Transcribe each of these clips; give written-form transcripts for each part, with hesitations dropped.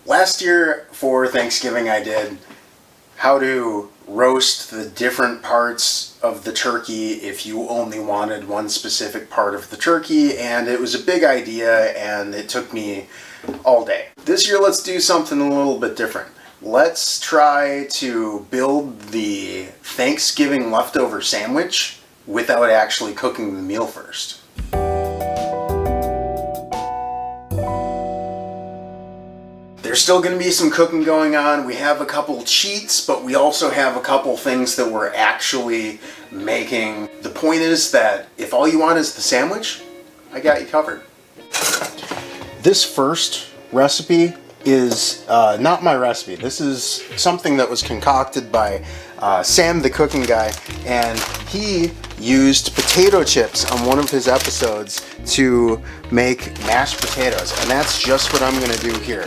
Last year for Thanksgiving I did how to roast the different parts of the turkey if you only wanted one specific part of the turkey, and it was a big idea and it took me all day. This year let's do something a little bit different. Let's try to build the Thanksgiving leftover sandwich without actually cooking the meal first. There's still going to be some cooking going on. We have a couple cheats, but we also have a couple things that we're actually making. The point is that if all you want is the sandwich, I got you covered. This first recipe is not my recipe. This is something that was concocted by Sam the cooking guy, and he used potato chips on one of his episodes to make mashed potatoes, and that's just what I'm going to do here.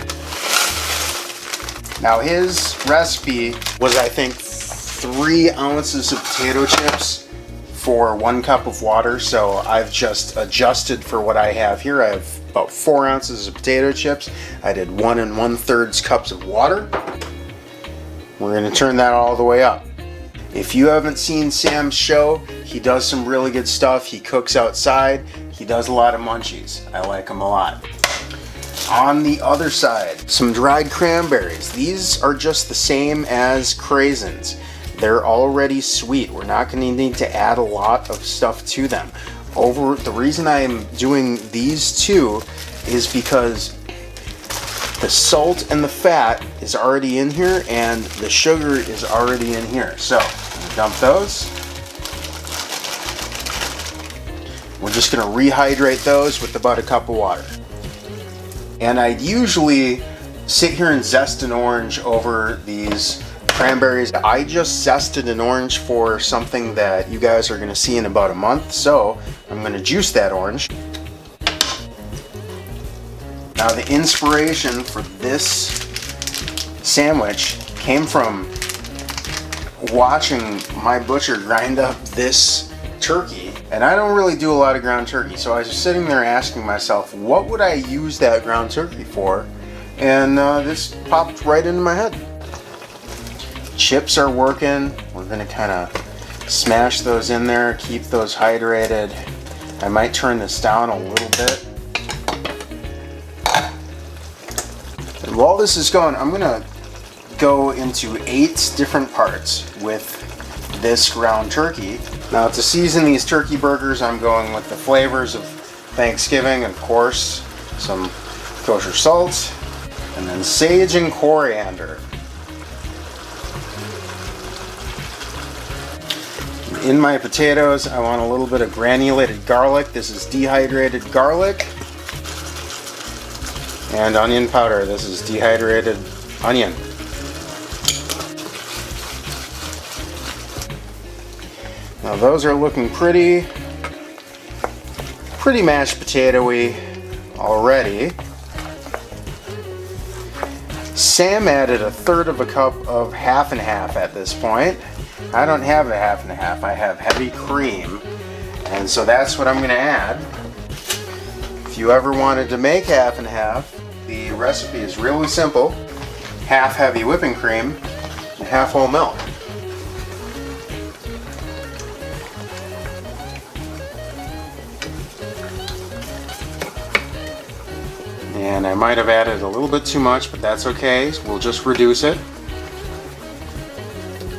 Now his recipe was, I think, 3 ounces of potato chips for 1 cup of water, so I've just adjusted for what I have here. I have about 4 ounces of potato chips. I did 1 1/3 cups of water. We're going to turn that all the way up. If you haven't seen Sam's show, he does some really good stuff. He cooks outside. He does a lot of munchies. I like him a lot. On the other side, some dried cranberries. These are just the same as craisins. They're already sweet. We're not going to need to add a lot of stuff to them. The reason I'm doing these two is because the salt and the fat is already in here and the sugar is already in here. So, dump those. We're just going to rehydrate those with about a cup of water. And I'd usually sit here and zest an orange over these cranberries. I just zested an orange for something that you guys are going to see in about a month, so I'm going to juice that orange. Now the inspiration for this sandwich came from watching my butcher grind up this turkey. And I don't really do a lot of ground turkey, so I was sitting there asking myself, what would I use that ground turkey for? And this popped right into my head. Chips are working. We're going to kind of smash those in there, keep those hydrated. I might turn this down a little bit. And while this is going, I'm going to go into 8 different parts with this ground turkey. Now to season these turkey burgers, I'm going with the flavors of Thanksgiving, of course, some kosher salt, and then sage and coriander. In my potatoes, I want a little bit of granulated garlic. This is dehydrated garlic. And onion powder. This is dehydrated onion. Now those are looking pretty mashed potato-y already. Sam added 1/3 of a cup of half and half at this point. I don't have a half and half, I have heavy cream, and so that's what I'm going to add. If you ever wanted to make half and half, the recipe is really simple. Half heavy whipping cream and half whole milk. And I might have added a little bit too much, but that's okay. We'll just reduce it.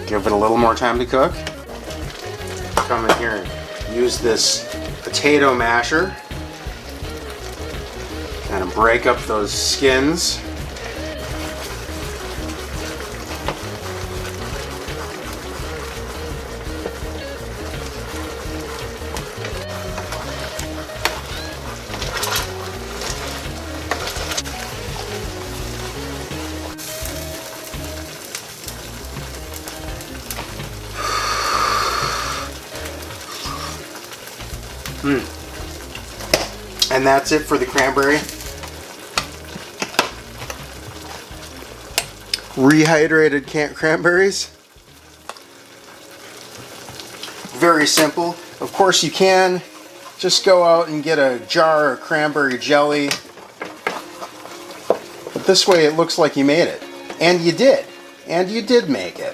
Give it a little more time to cook. Come in here and use this potato masher. Kind of break up those skins. And that's it for the cranberry. Rehydrated cranberries. Very simple. Of course you can just go out and get a jar of cranberry jelly. But this way it looks like you made it. And you did. And you did make it.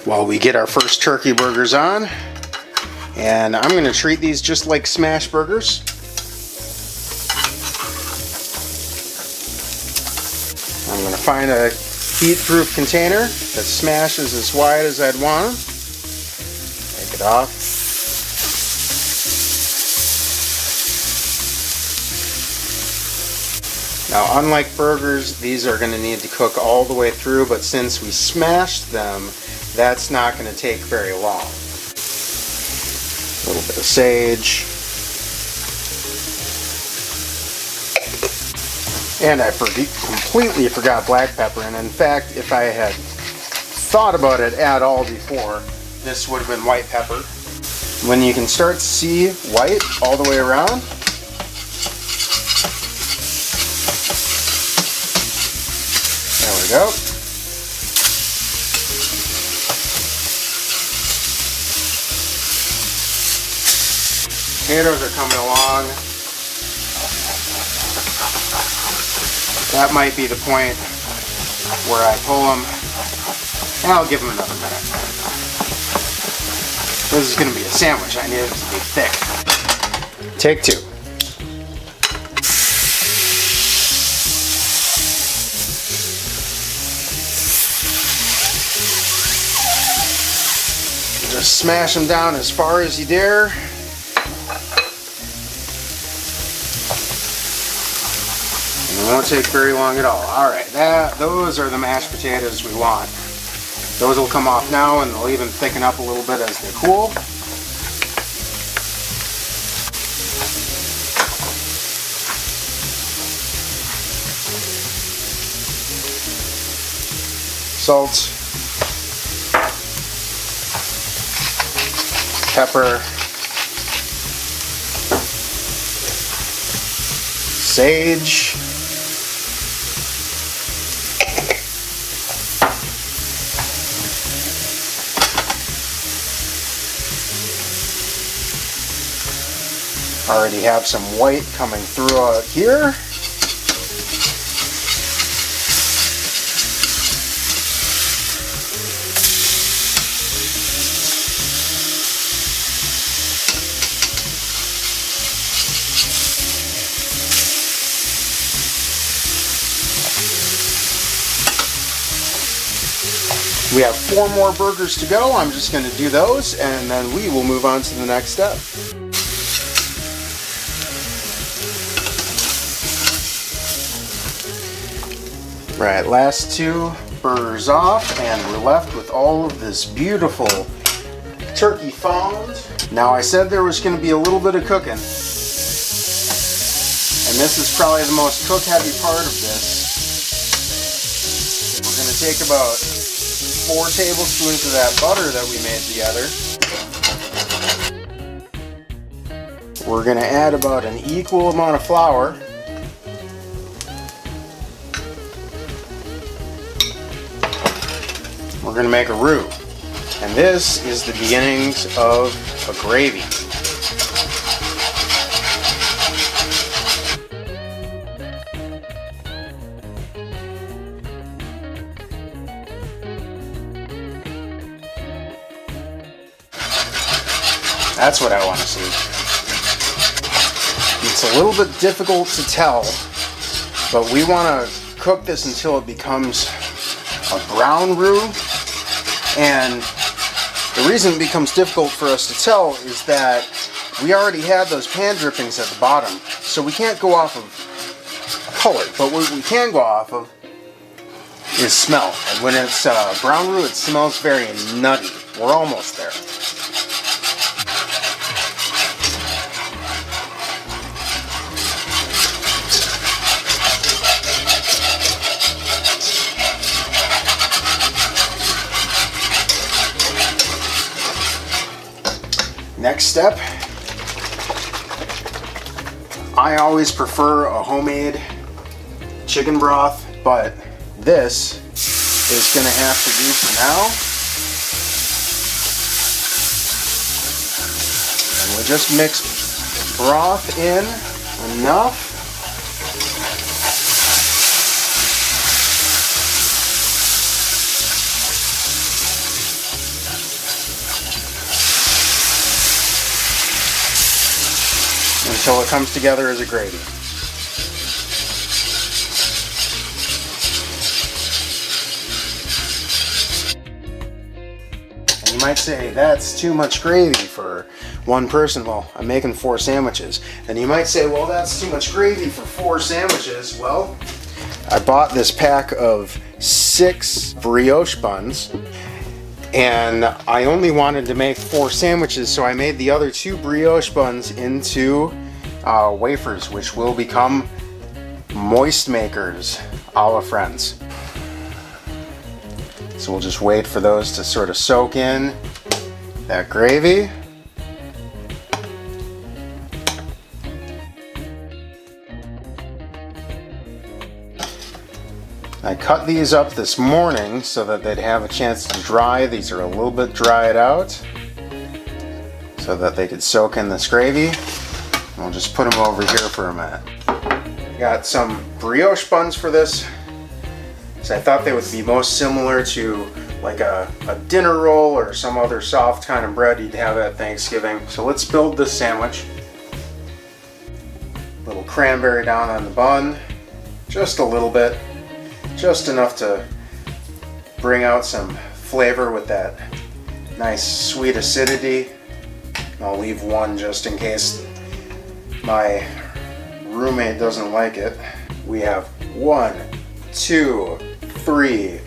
While we get our first turkey burgers on, and I'm going to treat these just like smash burgers. I'm going to find a heat-proof container that smashes as wide as I'd want. Take it off. Now, unlike burgers, these are going to need to cook all the way through, but since we smashed them, that's not going to take very long. A little bit of sage. And I completely forgot black pepper, and in fact, if I had thought about it at all before, this would have been white pepper. When you can start to see white all the way around, there we go. Potatoes are coming along. That might be the point where I pull them, and I'll give them another minute. This is going to be a sandwich. I need it to be thick. Take two. Just smash them down as far as you dare. It won't take very long at all. Alright, those are the mashed potatoes we want. Those will come off now, and they'll even thicken up a little bit as they cool. Salt. Pepper. Sage. Already have some white coming through out here. We have 4 more burgers to go. I'm just going to do those, and then we will move on to the next step. Right, last 2 burgers off, and we're left with all of this beautiful turkey fond. Now, I said there was going to be a little bit of cooking, and this is probably the most cook-heavy part of this. We're going to take about 4 tablespoons of that butter that we made together. We're going to add about an equal amount of flour. We're going to make a roux, and this is the beginnings of a gravy. That's what I want to see. It's a little bit difficult to tell, but we want to cook this until it becomes a brown roux. And the reason it becomes difficult for us to tell is that we already had those pan drippings at the bottom, so we can't go off of color, but what we can go off of is smell. And when it's brown roux, it smells very nutty. We're almost there. Next step, I always prefer a homemade chicken broth, but this is going to have to do for now. And we just mix broth in enough until it comes together as a gravy. And you might say, that's too much gravy for one person. Well, I'm making 4 sandwiches. And you might say, well, that's too much gravy for 4 sandwiches. Well, I bought this pack of 6 brioche buns, and I only wanted to make 4 sandwiches, so I made the other 2 brioche buns into wafers, which will become moist makers a la Friends. So we'll just wait for those to sort of soak in that gravy. I cut these up this morning so that they'd have a chance to dry. These are a little bit dried out so that they could soak in this gravy. We'll just put them over here for a minute. I got some brioche buns for this, so I thought they would be most similar to like a dinner roll or some other soft kind of bread you'd have at Thanksgiving. So let's build this sandwich. A little cranberry down on the bun, just a little bit. Just enough to bring out some flavor with that nice sweet acidity. I'll leave one just in case my roommate doesn't like it. We have 1, 2, 3,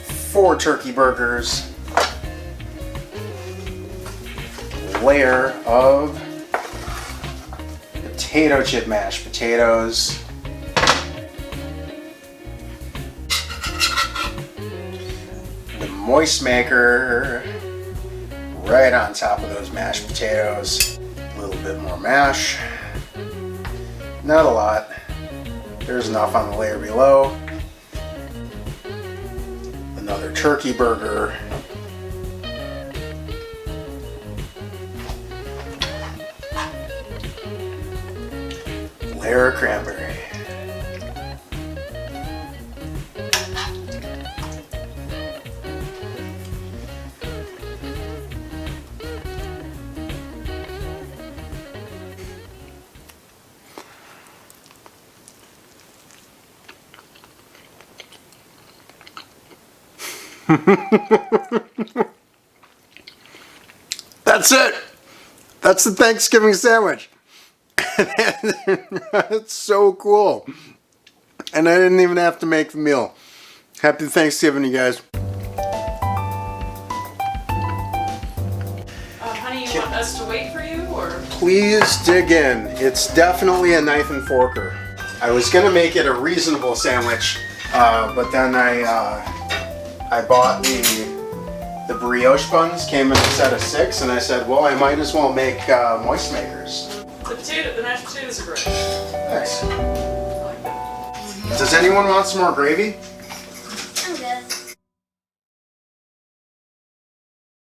4 turkey burgers. Layer of potato chip mashed potatoes. Moist maker right on top of those mashed potatoes. A little bit more mash. Not a lot. There's enough on the layer below. Another turkey burger. Layer of cranberry. That's it. That's the Thanksgiving sandwich. That's so cool. And I didn't even have to make the meal. Happy Thanksgiving, you guys. Honey, you want us to wait for you, or? Please dig in. It's definitely a knife and forker. I was gonna make it a reasonable sandwich, but then I bought the brioche buns, came in a set of 6, and I said, well, I might as well make moist makers. The mashed potatoes are great. Nice. I like that. Does anyone want some more gravy?